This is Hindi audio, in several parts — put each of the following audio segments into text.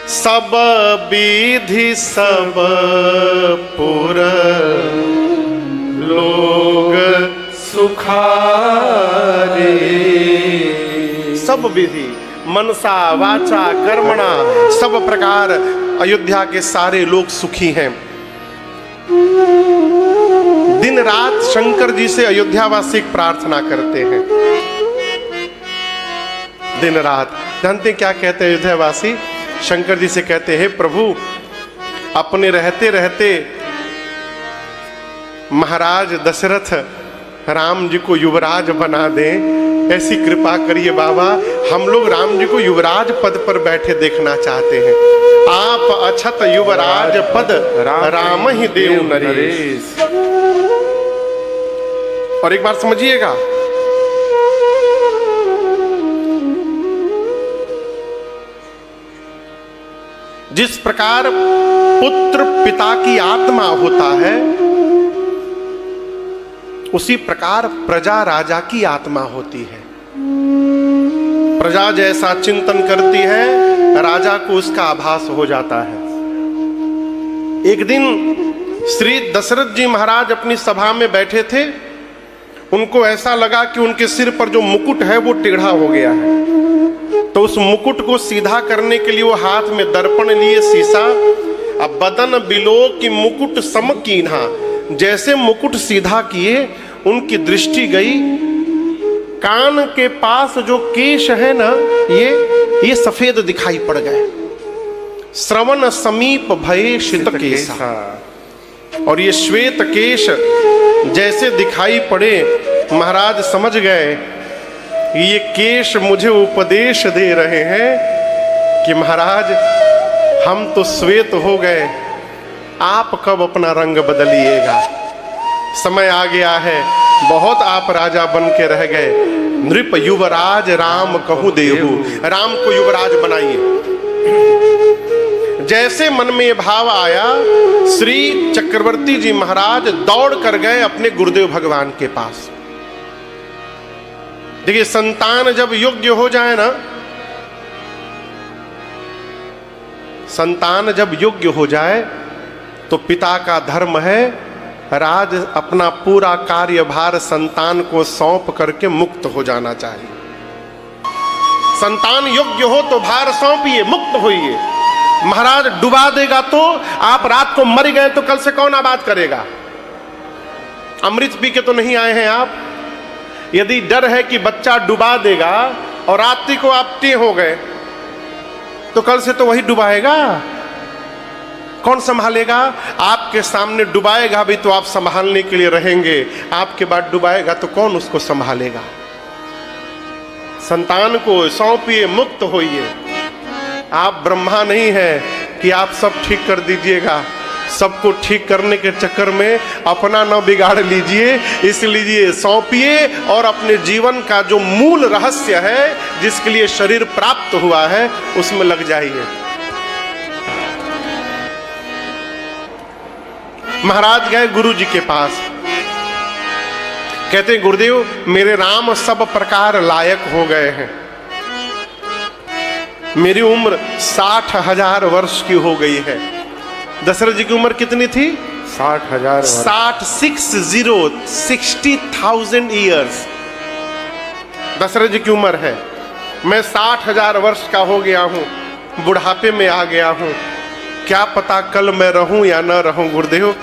सब विधि सब पुर लोग सुखारे। सब विधि मनसा वाचा कर्मणा सब प्रकार अयोध्या के सारे लोग सुखी हैं। दिन रात शंकर जी से अयोध्यावासी प्रार्थना करते हैं। दिन रात जानते क्या कहते हैं अयोध्यावासी? शंकर जी से कहते हैं प्रभु अपने रहते रहते महाराज दशरथ राम जी को युवराज बना दें, ऐसी कृपा करिए बाबा। हम लोग राम जी को युवराज पद पर बैठे देखना चाहते हैं। आप अछत युवराज पद राम ही देव नरेश। और एक बार समझिएगा, जिस प्रकार पुत्र पिता की आत्मा होता है, उसी प्रकार प्रजा राजा की आत्मा होती है। प्रजा जैसा चिंतन करती है, राजा को उसका आभास हो जाता है। एक दिन श्री दशरथ जी महाराज अपनी सभा में बैठे थे। उनको ऐसा लगा कि उनके सिर पर जो मुकुट है वो टेढ़ा हो गया है। तो उस मुकुट को सीधा करने के लिए वो हाथ में दर्पण लिए, शीशा। अब बदन बिलो की मुकुट सम कीन्हा, जैसे मुकुट सीधा किए उनकी दृष्टि गई, कान के पास जो केश है ना, ये सफेद दिखाई पड़ गए। श्रवण समीप भये शित केसा, और ये श्वेत केश जैसे दिखाई पड़े, महाराज समझ गए ये केश मुझे उपदेश दे रहे हैं कि महाराज हम तो श्वेत हो गए, आप कब अपना रंग बदलिएगा? समय आ गया है, बहुत आप राजा बन के रह गए। नृप युवराज राम कहूं देहु, राम को युवराज बनाइए। जैसे मन में भाव आया, श्री चक्रवर्ती जी महाराज दौड़ कर गए अपने गुरुदेव भगवान के पास। देखिए, संतान जब योग्य हो जाए ना, संतान जब योग्य हो जाए तो पिता का धर्म है राज अपना पूरा कार्यभार संतान को सौंप करके मुक्त हो जाना चाहिए। संतान योग्य हो तो भार सौंपिए, मुक्त होइए। महाराज डुबा देगा तो आप रात को मर गए तो कल से कौन आबाद करेगा? अमृत पी के तो नहीं आए हैं आप। यदि डर है कि बच्चा डुबा देगा और रात्रि को आप टे हो गए तो कल से तो वही डुबाएगा। कौन संभालेगा? आपके सामने डुबाएगा भी तो आप संभालने के लिए रहेंगे, आपके बाद डुबाएगा तो कौन उसको संभालेगा? संतान को सौंपिए, मुक्त होइए। आप ब्रह्मा नहीं है कि आप सब ठीक कर दीजिएगा। सबको ठीक करने के चक्कर में अपना न बिगाड़ लीजिए, इसलिए सौंपिए और अपने जीवन का जो मूल रहस्य है, जिसके लिए शरीर प्राप्त हुआ है, उसमें लग जाइए। महाराज गए गुरु जी के पास, कहते हैं गुरुदेव मेरे राम सब प्रकार लायक हो गए हैं। मेरी उम्र 60,000 वर्ष की हो गई है। दशरथ जी की उम्र कितनी थी? 60,000। 60,000 ईयर्स दशरथ जी की उम्र है। मैं 60,000 वर्ष का हो गया हूँ, बुढ़ापे में आ गया हूँ। क्या पता कल मैं रहूं या न रहूं। गुरुदेव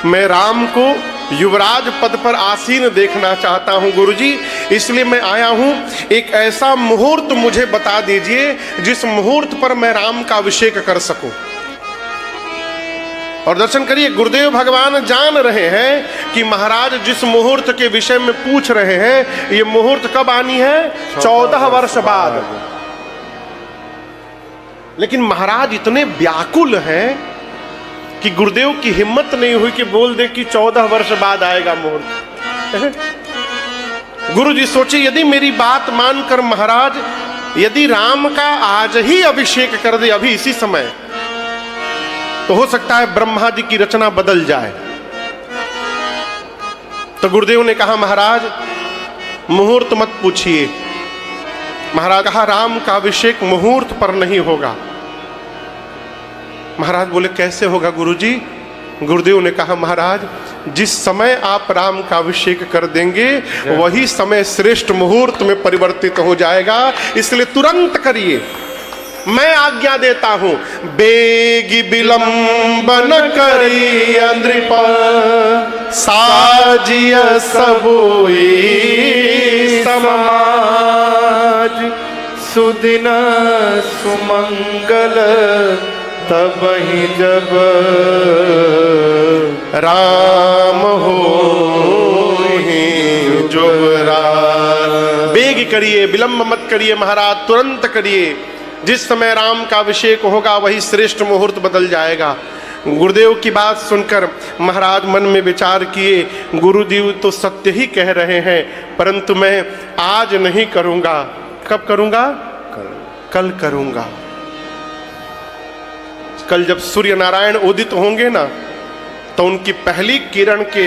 मैं राम को युवराज पद पर आसीन देखना चाहता हूं गुरुजी, इसलिए मैं आया हूं। एक ऐसा मुहूर्त मुझे बता दीजिए जिस मुहूर्त पर मैं राम का अभिषेक कर सकूं। और दर्शन करिए, गुरुदेव भगवान जान रहे हैं कि महाराज जिस मुहूर्त के विषय में पूछ रहे हैं, ये मुहूर्त कब आनी है? 14 वर्ष बाद। लेकिन महाराज इतने व्याकुल हैं कि गुरुदेव की हिम्मत नहीं हुई कि बोल दे कि 14 वर्ष बाद आएगा मुहूर्त। गुरु जी सोचे, यदि मेरी बात मानकर महाराज यदि राम का आज ही अभिषेक कर दे, अभी इसी समय, तो हो सकता है ब्रह्मा जी की रचना बदल जाए। तो गुरुदेव ने कहा महाराज मुहूर्त मत पूछिए। महाराज कहा राम का अभिषेक मुहूर्त पर नहीं होगा, महाराज बोले कैसे होगा गुरुजी? गुरुदेव ने कहा महाराज, जिस समय आप राम का अभिषेक कर देंगे वही समय श्रेष्ठ मुहूर्त में परिवर्तित हो जाएगा, इसलिए तुरंत करिए। मैं आज्ञा देता हूं, बेगी विलंबन करिय नृप, साजिय सबोई समाज, सुदिन सुमंगल तब ही जब राम हो जुबरार। बेग करिए, विलंब मत करिए महाराज, तुरंत करिए। जिस समय राम का अभिषेक होगा वही श्रेष्ठ मुहूर्त बदल जाएगा। गुरुदेव की बात सुनकर महाराज मन में विचार किए, गुरुदेव तो सत्य ही कह रहे हैं, परंतु मैं आज नहीं करूंगा। कब करूंगा? कल करूंगा। कल जब सूर्य नारायण उदित होंगे ना, तो उनकी पहली किरण के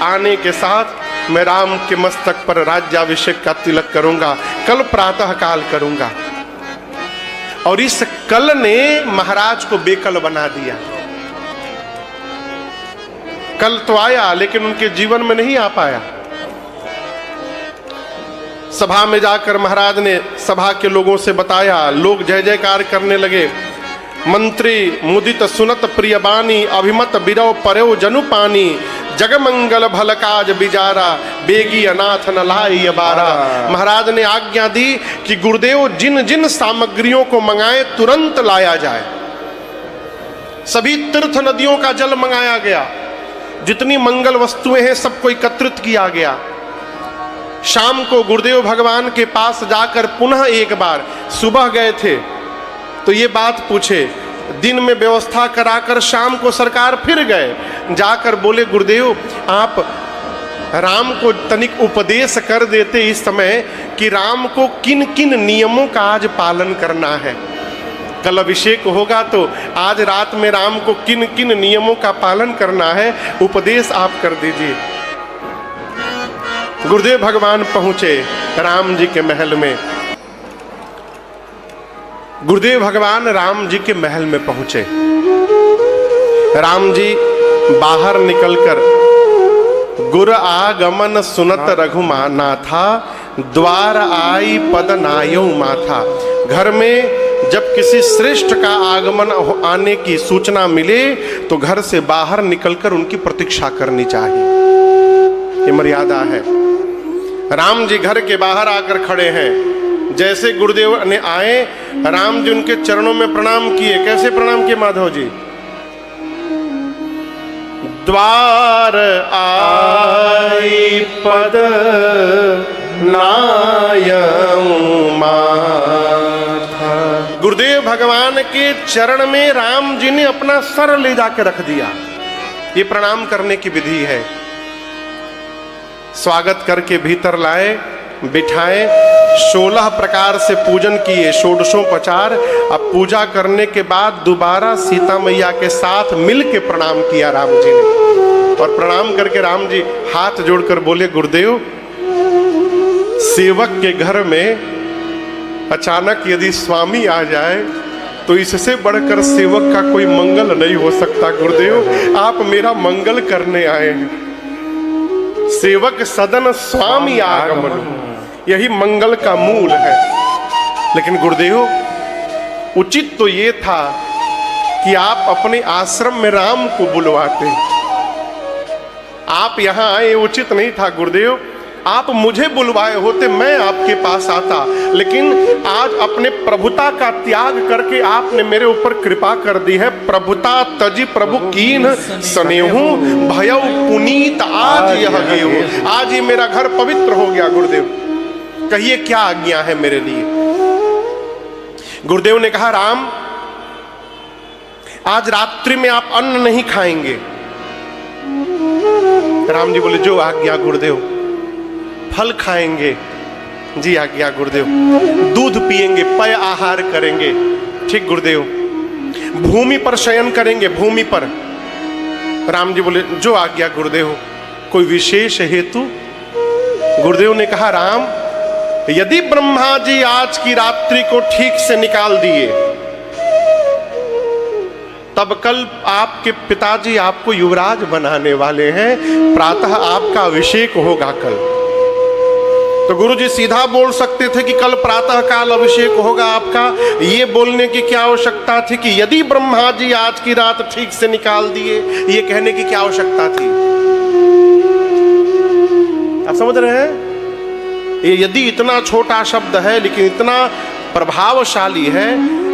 आने के साथ मैं राम के मस्तक पर राज्याभिषेक का तिलक करूंगा। कल प्रातः काल करूंगा। और इस कल ने महाराज को बेकल बना दिया। कल तो आया लेकिन उनके जीवन में नहीं आ पाया। सभा में जाकर महाराज ने सभा के लोगों से बताया, लोग जय जयकार करने लगे। मंत्री मुदित सुनत प्रिय बानी, अभिमत बिरव परव जनु पानी, जगमंगल भल काज बिजारा, बेगी अनाथ न लाई अबारा। महाराज ने आज्ञा दी कि गुरुदेव जिन जिन सामग्रियों को मंगाए तुरंत लाया जाए। सभी तीर्थ नदियों का जल मंगाया गया, जितनी मंगल वस्तुएं हैं सबको एकत्रित किया गया। शाम को गुरुदेव भगवान के पास जाकर पुनः एक बार, सुबह गए थे तो ये बात पूछे, दिन में व्यवस्था कराकर शाम को सरकार फिर गए। जाकर बोले गुरुदेव आप राम को तनिक उपदेश कर देते इस समय कि राम को किन किन नियमों का आज पालन करना है। कल अभिषेक होगा तो आज रात में राम को किन किन नियमों का पालन करना है, उपदेश आप कर दीजिए। गुरुदेव भगवान पहुंचे राम जी के महल में। गुरुदेव भगवान राम जी के महल में पहुंचे। राम जी बाहर निकलकर गुर आगमन सुनत रघुनाथा, द्वार आई पद नायौ माथा। घर में जब किसी श्रेष्ठ का आगमन आने की सूचना मिले तो घर से बाहर निकलकर उनकी प्रतीक्षा करनी चाहिए, ये मर्यादा है। राम जी घर के बाहर आकर खड़े हैं। जैसे गुरुदेव ने आए, राम जी उनके चरणों में प्रणाम किए। कैसे प्रणाम किए माधव जी? द्वार आई पद नायौ माथा। गुरुदेव भगवान के चरण में राम जी ने अपना सर ले जाकर रख दिया। ये प्रणाम करने की विधि है। स्वागत करके भीतर लाए, बिठाए, 16 प्रकार से पूजन किए, षोडशोपचार। अब पूजा करने के बाद दोबारा सीता मैया के साथ मिल के प्रणाम किया राम जी ने। और प्रणाम करके राम जी हाथ जोड़कर बोले गुरुदेव, सेवक के घर में अचानक यदि स्वामी आ जाए तो इससे बढ़कर सेवक का कोई मंगल नहीं हो सकता। गुरुदेव आप मेरा मंगल करने आए हैं। सेवक सदन स्वामी आगमन, यही मंगल का मूल है। लेकिन गुरुदेव उचित तो ये था कि आप अपने आश्रम में राम को बुलवाते। आप यहां आए उचित नहीं था गुरुदेव, आप मुझे बुलवाए होते, मैं आपके पास आता। लेकिन आज अपने प्रभुता का त्याग करके आपने मेरे ऊपर कृपा कर दी है। प्रभुता तजी प्रभु कीन स्नेहु, भयउ पुनीत आज यह गेहु। आज ही मेरा घर पवित्र हो गया। गुरुदेव कहिए क्या आज्ञा है मेरे लिए? गुरुदेव ने कहा राम आज रात्रि में आप अन्न नहीं खाएंगे। राम जी बोले जो आज्ञा गुरुदेव। फल खाएंगे? जी आज्ञा गुरुदेव। दूध पिएंगे, पेय आहार करेंगे? ठीक गुरुदेव। भूमि पर शयन करेंगे? भूमि पर? राम जी बोले जो आज्ञा गुरुदेव। कोई विशेष हेतु? गुरुदेव ने कहा राम यदि ब्रह्मा जी आज की रात्रि को ठीक से निकाल दिए तब कल आपके पिताजी आपको युवराज बनाने वाले हैं, प्रातः आपका अभिषेक होगा कल। तो गुरुजी सीधा बोल सकते थे कि कल प्रातः काल अभिषेक होगा आपका, ये बोलने की क्या आवश्यकता थी कि यदि ब्रह्मा जी आज की रात ठीक से निकाल दिए, ये कहने की क्या आवश्यकता थी? आप समझ रहे हैं? ये यदि इतना छोटा शब्द है लेकिन इतना प्रभावशाली है।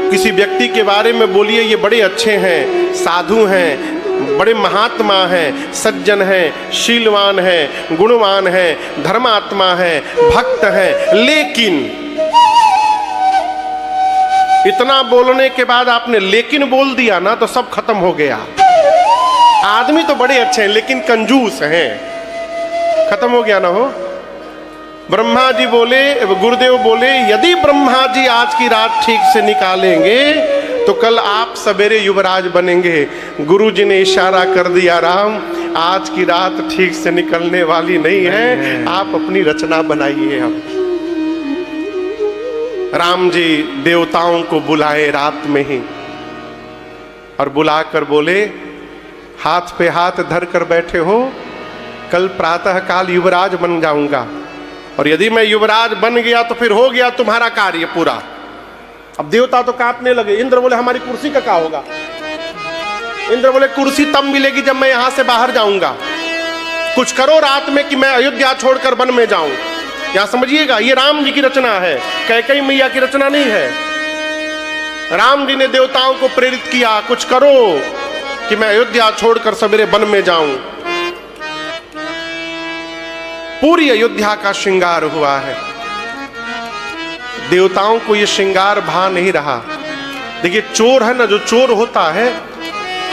किसी व्यक्ति के बारे में बोलिए ये बड़े अच्छे हैं, साधु हैं, बड़े महात्मा हैं, सज्जन हैं, शीलवान हैं, गुणवान हैं, धर्मात्मा हैं, भक्त हैं, लेकिन इतना बोलने के बाद आपने लेकिन बोल दिया ना तो सब खत्म हो गया। आदमी तो बड़े अच्छे हैं लेकिन कंजूस हैं, खत्म हो गया ना हो। ब्रह्मा जी बोले, गुरुदेव बोले यदि ब्रह्मा जी आज की रात ठीक से निकालेंगे तो कल आप सवेरे युवराज बनेंगे। गुरु जी ने इशारा कर दिया, राम आज की रात ठीक से निकलने वाली नहीं है, आप अपनी रचना बनाइए। अब राम जी देवताओं को बुलाए रात में ही और बुलाकर बोले, हाथ पे हाथ धर कर बैठे हो, कल प्रातः काल युवराज बन जाऊंगा और यदि मैं युवराज बन गया तो फिर हो गया तुम्हारा कार्य पूरा। अब देवता तो कांपने लगे। इंद्र बोले हमारी कुर्सी का क्या होगा? इंद्र बोले कुर्सी तब मिलेगी जब मैं यहां से बाहर जाऊंगा। कुछ करो रात में कि मैं अयोध्या छोड़कर वन में जाऊं। यहां समझिएगा, ये राम जी की रचना है, कैकेयी मैया की रचना नहीं है। राम जी ने देवताओं को प्रेरित किया, कुछ करो कि मैं अयोध्या छोड़कर सवेरे वन में जाऊं। पूरी अयोध्या का श्रृंगार हुआ है। देवताओं को यह श्रृंगार भा नहीं रहा। देखिए चोर है ना, जो चोर होता है,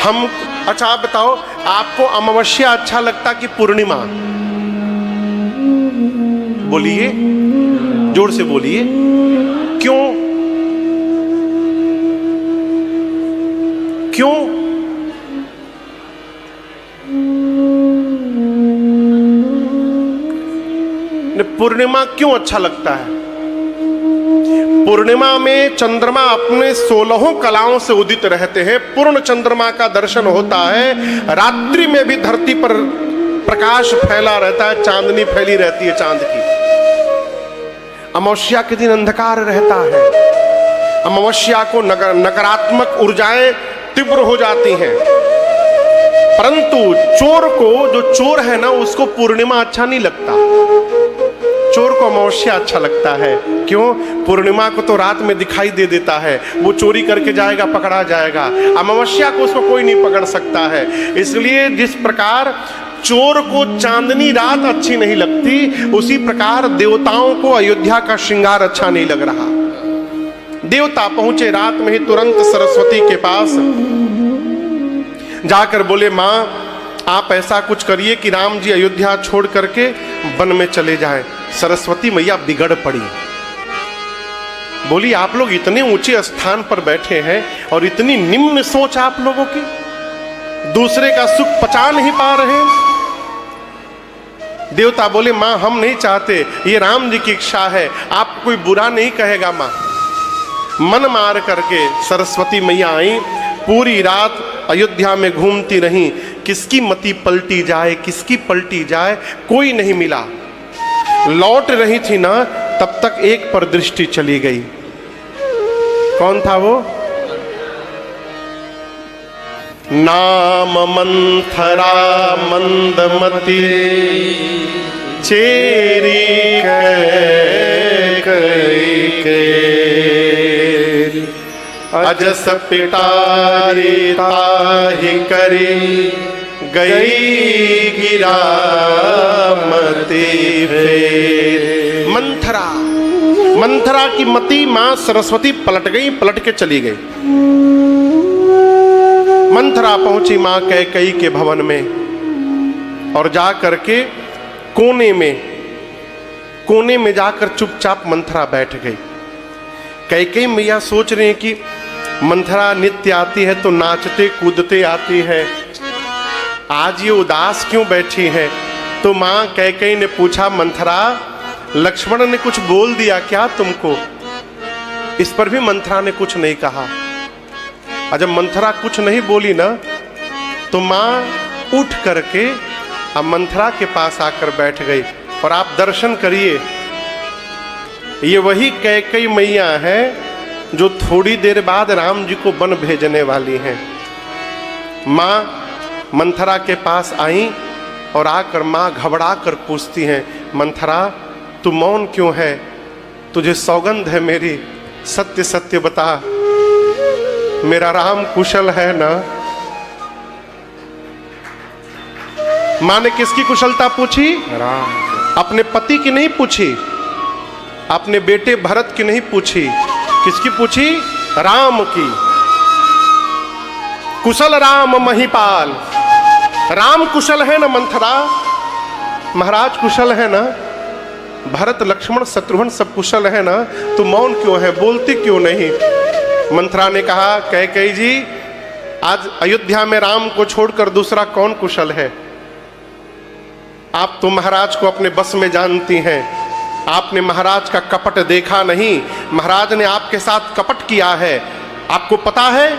हम अच्छा आप बताओ, आपको अमावस्या अच्छा लगता कि पूर्णिमा? बोलिए, जोर से बोलिए, क्यों? क्यों? पूर्णिमा क्यों अच्छा लगता है? पूर्णिमा में चंद्रमा अपने 16 कलाओं से उदित रहते हैं, पूर्ण चंद्रमा का दर्शन होता है। रात्रि में भी धरती पर प्रकाश फैला रहता है, चांदनी फैली रहती है चांद की। अमावस्या के दिन अंधकार रहता है। अमावस्या को नकारात्मक ऊर्जाएं तीव्र हो जाती हैं। परंतु चोर को, जो चोर है ना, उसको पूर्णिमा अच्छा नहीं लगता। चोर को अमावस्या अच्छा लगता है। क्यों? पूर्णिमा को तो रात में दिखाई दे देता है, वो चोरी करके जाएगा, पकड़ा जाएगा। अमावस्या को उसको कोई नहीं पकड़ सकता है। इसलिए जिस प्रकार चोर को चांदनी रात अच्छी नहीं लगती, उसी प्रकार देवताओं को अयोध्या का श्रृंगार अच्छा नहीं लग रहा। देवता पहुंचे रात में ही तुरंत सरस्वती के पास जाकर बोले, माँ आप ऐसा कुछ करिए कि राम जी अयोध्या छोड़ करके वन में चले जाएं। सरस्वती मैया बिगड़ पड़ी, बोली आप लोग इतने ऊंचे स्थान पर बैठे हैं और इतनी निम्न सोच आप लोगों की, दूसरे का सुख पचा नहीं पा रहे। देवता बोले, मां हम नहीं चाहते, ये राम जी की इच्छा है, आप कोई बुरा नहीं कहेगा। मां मन मार करके सरस्वती मैया आई, पूरी रात अयोध्या में घूमती रही, किसकी मति पलटी जाए, किसकी पलटी जाए, कोई नहीं मिला। लौट रही थी ना, तब तक एक पर दृष्टि चली गई। कौन था वो? नाम मंथरा मंदमती चेरी के अजस पिटारी ताहि करी गई गिरामती फेर। मंथरा, मंथरा की मति मां सरस्वती पलट गई, पलट के चली गई। मंथरा पहुंची मां कैकेयी के भवन में और जा करके कोने में जाकर चुपचाप मंथरा बैठ गई। कैकेयी मैया सोच रही है कि मंथरा नित्य आती है तो नाचते कूदते आती है, आज ये उदास क्यों बैठी है? तो मां कैकेयी ने पूछा, मंथरा लक्ष्मण ने कुछ बोल दिया क्या तुमको? इस पर भी मंथरा ने कुछ नहीं कहा। और जब मंथरा कुछ नहीं बोली ना तो माँ उठ करके अब मंथरा के पास आकर बैठ गई। और आप दर्शन करिए, ये वही कैकेयी मैया है जो थोड़ी देर बाद राम जी को वन भेजने वाली हैं। माँ मंथरा के पास आई और आकर माँ घबरा कर पूछती हैं, मंथरा तू मौन क्यों है? तुझे सौगंध है मेरी, सत्य सत्य बता, मेरा राम कुशल है ना? माँ ने किसकी कुशलता पूछी? राम। अपने पति की नहीं पूछी, अपने बेटे भरत की नहीं पूछी, किसकी पूछी? राम की। कुशल राम महिपाल, राम कुशल है ना मंथरा? महाराज कुशल है ना? भरत लक्ष्मण शत्रुघ्न सब कुशल है ना? तो मौन क्यों है, बोलती क्यों नहीं? मंथरा ने कहा, कैकेयी जी आज अयोध्या में राम को छोड़कर दूसरा कौन कुशल है? आप तो महाराज को अपने बस में जानती हैं, आपने महाराज का कपट देखा नहीं, महाराज ने आपके साथ कपट किया है। आपको पता है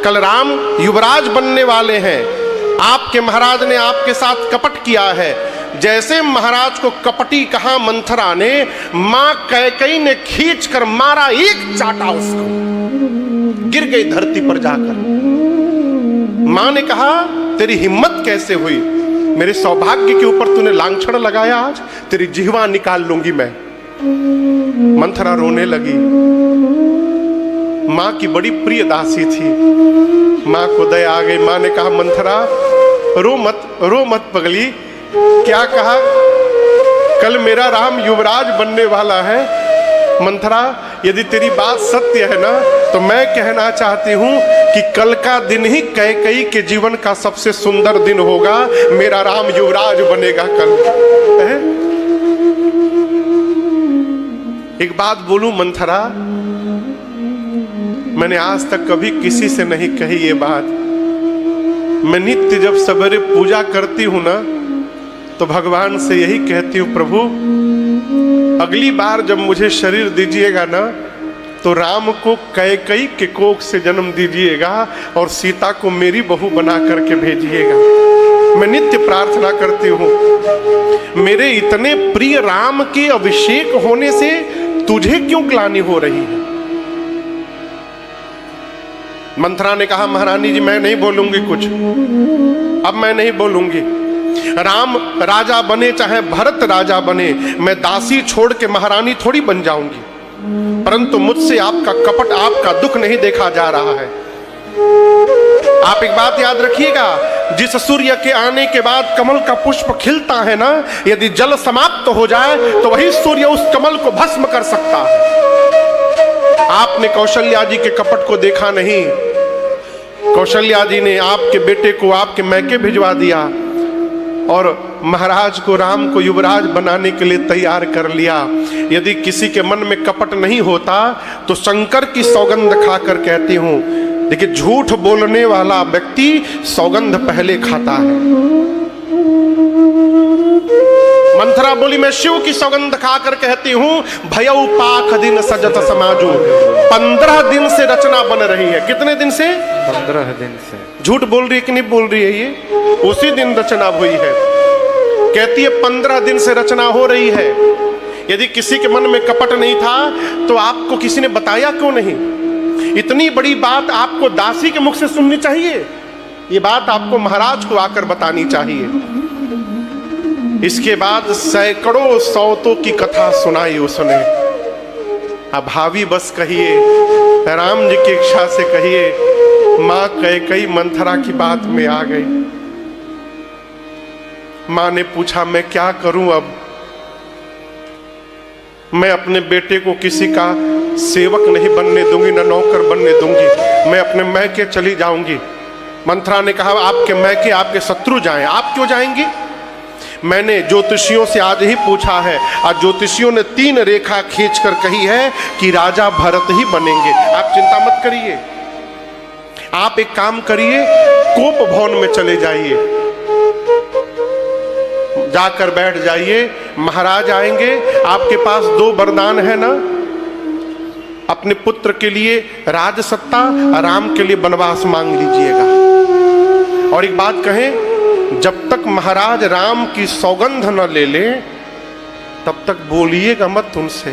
कल राम युवराज बनने वाले हैं, आपके महाराज ने आपके साथ कपट किया है। जैसे महाराज को कपटी कहा मंथरा ने, मां कैकेयी ने खींच कर मारा, एक चाटा उसको, गिर गई धरती पर जाकर। मां ने कहा, तेरी हिम्मत कैसे हुई? मेरे सौभाग्य के ऊपर तूने लांछन लगाया, आज तेरी जिह्वा निकाल लूंगी मैं। मंथरा रोने लगी। मां की बड़ी प्रिय दासी थी, मां को दया आ गई। मां ने कहा, मंथरा रो मत पगली। क्या कहा? कल मेरा राम युवराज बनने वाला है। मंथरा यदि तेरी बात सत्य है ना तो मैं कहना चाहती हूं कि कल का दिन ही कैकेयी के जीवन का सबसे सुंदर दिन होगा, मेरा राम युवराज बनेगा कल। एक बात बोलूं मंथरा, मैंने आज तक कभी किसी से नहीं कही ये बात। मैं नित्य जब सवेरे पूजा करती हूं ना तो भगवान से यही कहती हूं, प्रभु अगली बार जब मुझे शरीर दीजिएगा ना तो राम को कैकेयी के कोख से जन्म दीजिएगा और सीता को मेरी बहू बना करके भेजिएगा। मैं नित्य प्रार्थना करती हूं, मेरे इतने प्रिय राम के अभिषेक होने से तुझे क्यों ग्लानि हो रही है? मंथरा ने कहा, महारानी जी मैं नहीं बोलूंगी कुछ, अब मैं नहीं बोलूंगी। राम राजा बने चाहे भरत राजा बने, मैं दासी छोड़ के महारानी थोड़ी बन जाऊंगी, परंतु मुझसे आपका कपट, आपका दुख नहीं देखा जा रहा है। आप एक बात याद रखिएगा, जिस सूर्य के आने के बाद कमल का पुष्प खिलता है ना, यदि जल समाप्त हो जाए तो वही सूर्य उस कमल को भस्म कर सकता है। आपने कौशल्या जी के कपट को देखा नहीं, कौशल्या जी ने आपके बेटे को आपके मैके भिजवा दिया और महाराज को, राम को युवराज बनाने के लिए तैयार कर लिया। यदि किसी के मन में कपट नहीं होता तो शंकर की सौगंध खाकर कहती हूं, देखिए झूठ बोलने वाला व्यक्ति सौगंध पहले खाता है। मंथरा बोली, मैं शिव की सौगंध खाकर कहती हूं, भयउ पाख दिन सजत समाजू। 15 दिन से रचना बन रही है। कितने दिन से? 15 दिन से। झूठ बोल रही है कि नहीं बोल रही है? ये उसी दिन रचना हुई है। कहती है 15 दिन से रचना हो रही है। यदि किसी के मन में कपट नहीं था तो आपको किसी ने बताया क्यों नहीं? इतनी बड़ी बात आपको दासी के मुख से सुननी चाहिए, ये बात आपको महाराज को आकर बतानी चाहिए। इसके बाद सैकड़ों सौतों की कथा सुनाई उसने। अब भाभी बस कहिए, राम जी की इच्छा से कहिए, मां कैकेयी मंथरा की बात में आ गई। मां ने पूछा, मैं क्या करूं अब? मैं अपने बेटे को किसी का सेवक नहीं बनने दूंगी, न नौकर बनने दूंगी, मैं अपने मैके चली जाऊंगी। मंथरा ने कहा, आपके मैके आपके शत्रु जाएं, आप क्यों जाएंगी? मैंने ज्योतिषियों से आज ही पूछा है, आज ज्योतिषियों ने 3 रेखा खींचकर कही है कि राजा भरत ही बनेंगे। आप चिंता मत करिए, आप एक काम करिए, कोप भवन में चले जाइए, जाकर बैठ जाइए, महाराज आएंगे। आपके पास 2 वरदान है ना, अपने पुत्र के लिए राजसत्ता, राम के लिए वनवास मांग लीजिएगा। और एक बात कहें, जब तक महाराज राम की सौगंध न ले ले तब तक बोलिएगा मत उनसे,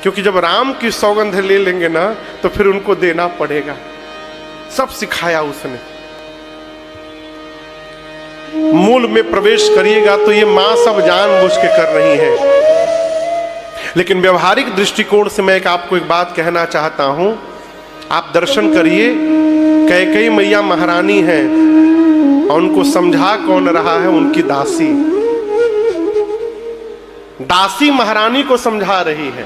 क्योंकि जब राम की सौगंध ले लेंगे ना तो फिर उनको देना पड़ेगा। सब सिखाया उसने। मूल में प्रवेश करिएगा तो ये मां सब जानबूझ के कर रही है, लेकिन व्यवहारिक दृष्टिकोण से मैं आपको एक बात कहना चाहता हूं। आप दर्शन करिए, कैकेयी मैया महारानी है और उनको समझा कौन रहा है? उनकी दासी। दासी महारानी को समझा रही है।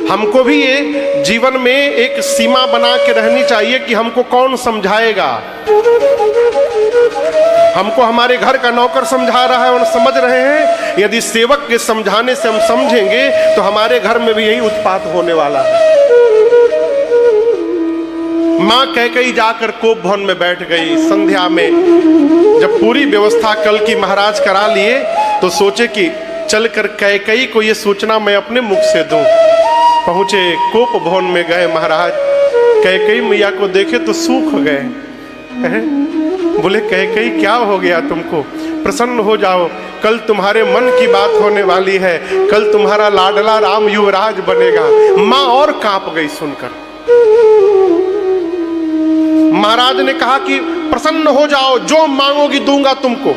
हमको भी ये जीवन में एक सीमा बना के रहनी चाहिए कि हमको कौन समझाएगा। हमको हमारे घर का नौकर समझा रहा है और समझ रहे हैं, यदि सेवक के समझाने से हम समझेंगे तो हमारे घर में भी यही उत्पात होने वाला है। मां कैकेयी जाकर कोप भवन में बैठ गई। संध्या में जब पूरी व्यवस्था कल की महाराज करा लिए तो सोचे कि चलकर कैकेयी को ये सूचना मैं अपने मुख से दूं। पहुंचे, कोप भवन में गए महाराज, कैकेयी मैया को देखे तो सूख गए। बोले कैकेयी क्या हो गया तुमको? प्रसन्न हो जाओ, कल तुम्हारे मन की बात होने वाली है, कल तुम्हारा लाडला राम युवराज बनेगा। मां और कांप गई सुनकर। महाराज ने कहा कि प्रसन्न हो जाओ, जो मांगोगी दूंगा तुमको।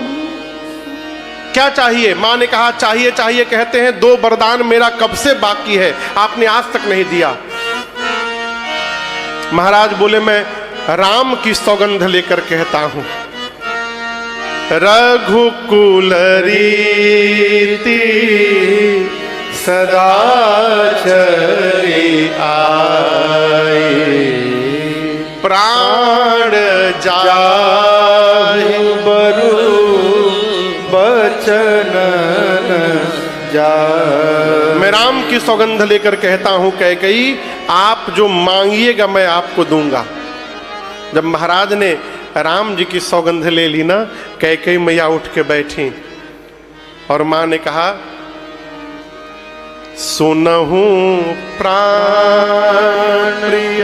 क्या चाहिए? मां ने कहा चाहिए चाहिए कहते हैं, 2 वरदान मेरा कब से बाकी है, आपने आज तक नहीं दिया। महाराज बोले मैं राम की सौगंध लेकर कहता हूं। रघुकुल रीति सदा चली आए, प्राण जाहि बरु बचन जाहि। मैं राम की सौगंध लेकर कहता हूं कैकेयी, आप जो मांगिएगा मैं आपको दूंगा। जब महाराज ने राम जी की सौगंध ले ली ना, कैकेयी मैया उठ के बैठी और मां ने कहा सुनहूं प्राण प्रिय